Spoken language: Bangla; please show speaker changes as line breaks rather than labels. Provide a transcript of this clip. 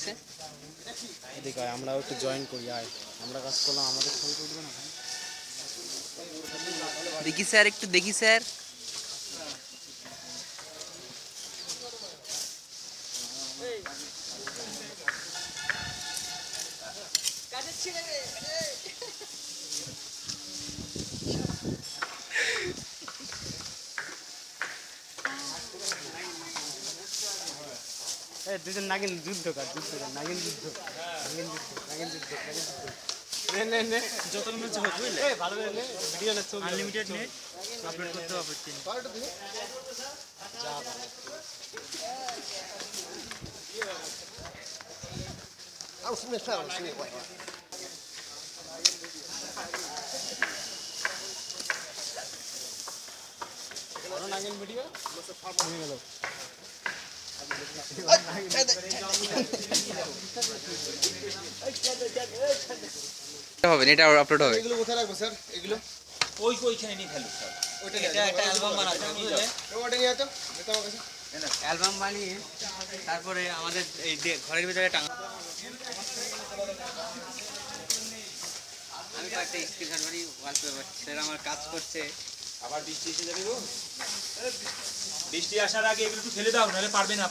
উঠছে।
এদিকে আয়, আমরাও একটু জয়েন করি। আয়, আমরা কাজ করলাম, আমাদের ছবি তুলবে না?
দেখি স্যার, একটু দেখি স্যার।
দুজন নাগিন যুদ্ধ কর, নাগিন যুদ্ধ, নাগিন যুদ্ধ, নাগিন যুদ্ধ, নাগিন যুদ্ধ। নে নে নে,
যত মনে হচ্ছে হোক, বুঝলে?
ভালো করে নে, ভিডিও না, ছবি
আনলিমিটেড নেট আপলোড করতে আপত্তি নেই।
उसमें सर उसमें कोई
নাগিন ভিডিও নিয়ে গেল।
হবে, এটা আপলোড হবে।
এগুলো কোথায় রাখবো স্যার? এগুলো
ওইখানে নিয়ে ফেলো সব।
ওইটা
এটা একটা অ্যালবাম বানাতে হবে, বুঝলে?
ওটা নিয়ে তো এটা আমার কাছে
অ্যালবাম বানিয়ে তারপরে আমাদের এই ঘরের ভিতরে টাঙা। আমি কয়েকটা স্ক্রিনশট বানিয়ে ওয়ালপেপার, স্যার আমার কাজ করছে।
আবার বৃষ্টি এসে যাবে গো। বৃষ্টি আসার আগে এগুলো একটু ফেলে দাও, নাহলে পারবে না।